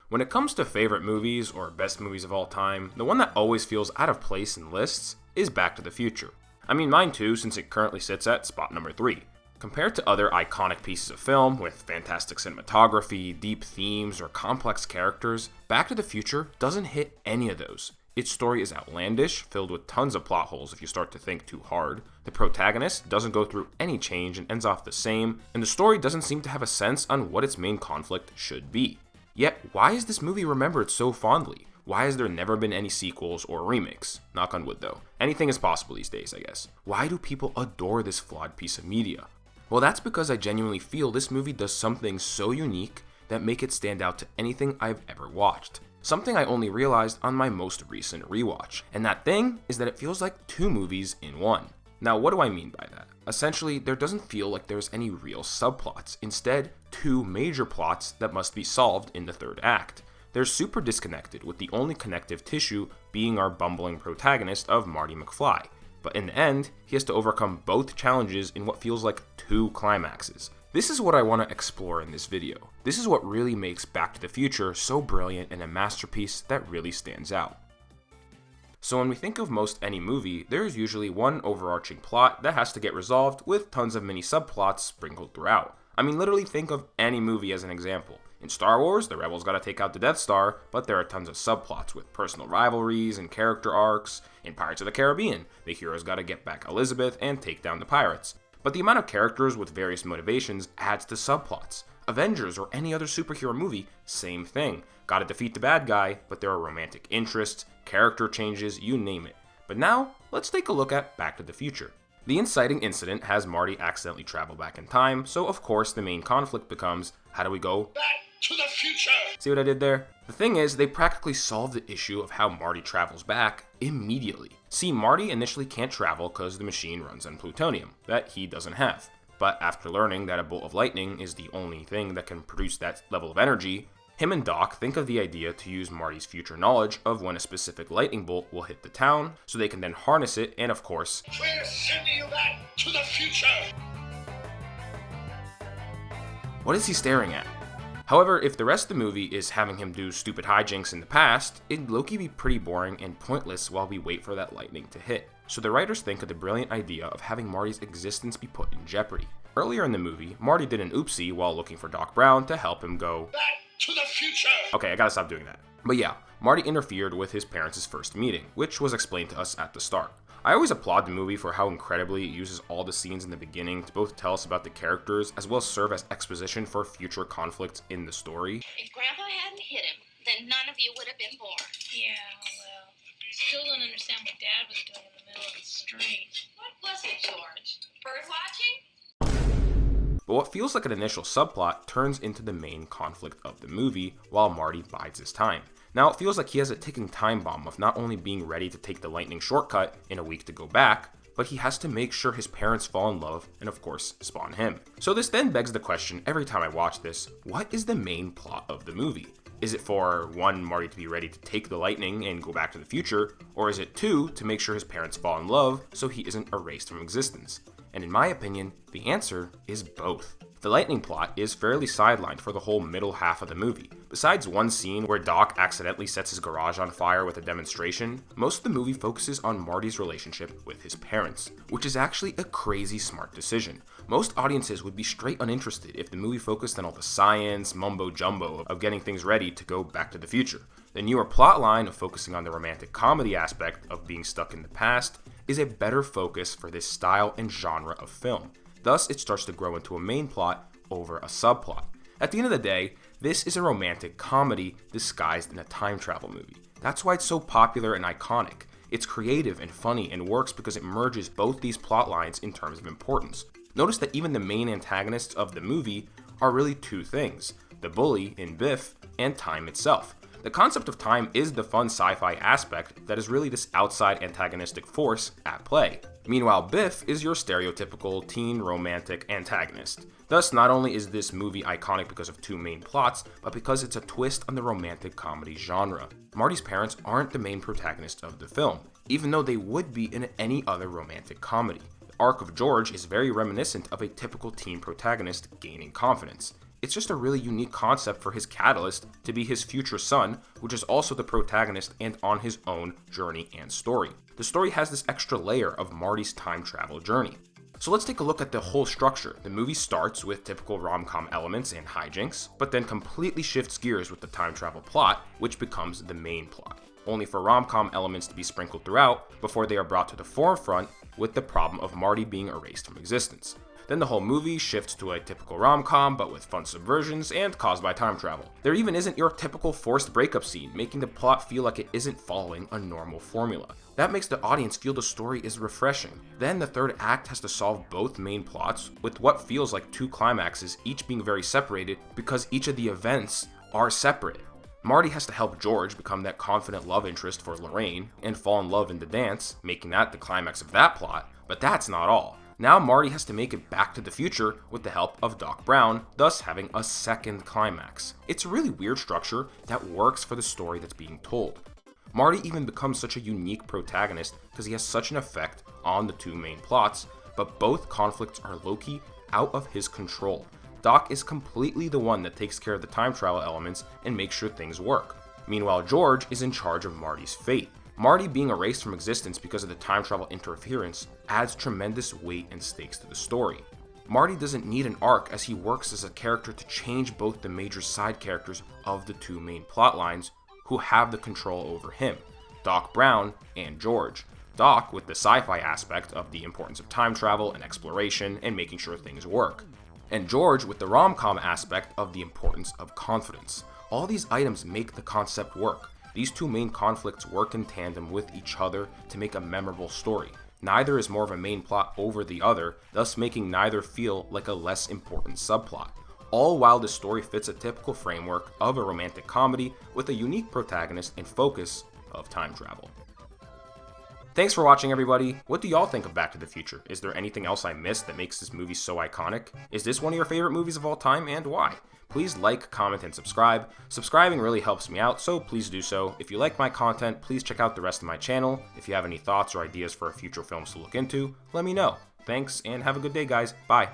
When it comes to favorite movies or best movies of all time, the one that always feels out of place in lists is Back to the Future. I mean mine too, since it currently sits at spot number 3. Compared to other iconic pieces of film with fantastic cinematography, deep themes, or complex characters, Back to the Future doesn't hit any of those. Its story is outlandish, filled with tons of plot holes if you start to think too hard. The protagonist doesn't go through any change and ends off the same, and the story doesn't seem to have a sense on what its main conflict should be. Yet, why is this movie remembered so fondly? Why has there never been any sequels or remakes? Knock on wood though. Anything is possible these days, I guess. Why do people adore this flawed piece of media? Well, that's because I genuinely feel this movie does something so unique that make it stand out to anything I've ever watched. Something I only realized on my most recent rewatch. And that thing is that it feels like 2 movies in one. Now, what do I mean by that? Essentially, there doesn't feel like there's any real subplots. Instead, 2 major plots that must be solved in the 3rd act. They're super disconnected, with the only connective tissue being our bumbling protagonist of Marty McFly. But in the end, he has to overcome both challenges in what feels like 2 climaxes. This is what I want to explore in this video. This is what really makes Back to the Future so brilliant and a masterpiece that really stands out. So when we think of most any movie, there is usually one overarching plot that has to get resolved with tons of mini subplots sprinkled throughout. I mean, literally think of any movie as an example. In Star Wars, the rebels gotta take out the Death Star, but there are tons of subplots with personal rivalries and character arcs. In Pirates of the Caribbean, the heroes gotta get back Elizabeth and take down the pirates. But the amount of characters with various motivations adds to subplots. Avengers or any other superhero movie, same thing. Gotta defeat the bad guy, but there are romantic interests, character changes, you name it. But now, let's take a look at Back to the Future. The inciting incident has Marty accidentally travel back in time, so of course the main conflict becomes, how do we go back to the future? See what I did there? The thing is, they practically solve the issue of how Marty travels back immediately. See, Marty initially can't travel because the machine runs on plutonium, that he doesn't have. But after learning that a bolt of lightning is the only thing that can produce that level of energy, him and Doc think of the idea to use Marty's future knowledge of when a specific lightning bolt will hit the town, so they can then harness it and of course, we're sending you back to the future! What is he staring at? However, if the rest of the movie is having him do stupid hijinks in the past, it'd low-key be pretty boring and pointless while we wait for that lightning to hit. So the writers think of the brilliant idea of having Marty's existence be put in jeopardy. Earlier in the movie, Marty did an oopsie while looking for Doc Brown to help him go back to the future! Okay, I gotta stop doing that. But yeah, Marty interfered with his parents' first meeting, which was explained to us at the start. I always applaud the movie for how incredibly it uses all the scenes in the beginning to both tell us about the characters as well as serve as exposition for future conflicts in the story. If Grandpa hadn't hit him, then none of you would have been born. Yeah, well, still don't understand what Dad was doing in the middle of the street. What was it, George? Bird watching? But what feels like an initial subplot turns into the main conflict of the movie while Marty bides his time. Now, it feels like he has a ticking time bomb of not only being ready to take the lightning shortcut in a week to go back, but he has to make sure his parents fall in love and of course spawn him. So this then begs the question every time I watch this, what is the main plot of the movie? Is it for 1, Marty to be ready to take the lightning and go back to the future, or is it 2, to make sure his parents fall in love so he isn't erased from existence? And in my opinion, the answer is both. The lightning plot is fairly sidelined for the whole middle half of the movie. Besides one scene where Doc accidentally sets his garage on fire with a demonstration, most of the movie focuses on Marty's relationship with his parents, which is actually a crazy smart decision. Most audiences would be straight uninterested if the movie focused on all the science, mumbo-jumbo of getting things ready to go back to the future. The newer plotline of focusing on the romantic comedy aspect of being stuck in the past is a better focus for this style and genre of film. Thus, it starts to grow into a main plot over a subplot. At the end of the day, this is a romantic comedy disguised in a time travel movie. That's why it's so popular and iconic. It's creative and funny and works because it merges both these plot lines in terms of importance. Notice that even the main antagonists of the movie are really 2 things: the bully in Biff and time itself. The concept of time is the fun sci-fi aspect that is really this outside antagonistic force at play. Meanwhile, Biff is your stereotypical teen romantic antagonist. Thus, not only is this movie iconic because of 2 main plots, but because it's a twist on the romantic comedy genre. Marty's parents aren't the main protagonist of the film, even though they would be in any other romantic comedy. The arc of George is very reminiscent of a typical teen protagonist gaining confidence. It's just a really unique concept for his catalyst to be his future son, which is also the protagonist and on his own journey and story. The story has this extra layer of Marty's time travel journey. So let's take a look at the whole structure. The movie starts with typical rom-com elements and hijinks, but then completely shifts gears with the time travel plot, which becomes the main plot, only for rom-com elements to be sprinkled throughout before they are brought to the forefront with the problem of Marty being erased from existence. Then the whole movie shifts to a typical rom-com, but with fun subversions and caused by time travel. There even isn't your typical forced breakup scene, making the plot feel like it isn't following a normal formula. That makes the audience feel the story is refreshing. Then the third act has to solve both main plots, with what feels like two climaxes, each being very separated because each of the events are separate. Marty has to help George become that confident love interest for Lorraine and fall in love in the dance, making that the climax of that plot, but that's not all. Now Marty has to make it back to the future with the help of Doc Brown, thus having a second climax. It's a really weird structure that works for the story that's being told. Marty even becomes such a unique protagonist because he has such an effect on the two main plots, but both conflicts are low-key out of his control. Doc is completely the one that takes care of the time travel elements and makes sure things work. Meanwhile, George is in charge of Marty's fate. Marty being erased from existence because of the time travel interference adds tremendous weight and stakes to the story. Marty doesn't need an arc as he works as a character to change both the major side characters of the two main plot lines who have the control over him, Doc Brown and George. Doc with the sci-fi aspect of the importance of time travel and exploration and making sure things work, and George with the rom-com aspect of the importance of confidence. All these items make the concept work. These two main conflicts work in tandem with each other to make a memorable story. Neither is more of a main plot over the other, thus making neither feel like a less important subplot. All while the story fits a typical framework of a romantic comedy with a unique protagonist and focus of time travel. Thanks for watching, everybody. What do y'all think of Back to the Future? Is there anything else I missed that makes this movie so iconic? Is this one of your favorite movies of all time, and why? Please like, comment, and subscribe. Subscribing really helps me out, so please do so. If you like my content, please check out the rest of my channel. If you have any thoughts or ideas for future films to look into, let me know. Thanks, and have a good day, guys. Bye.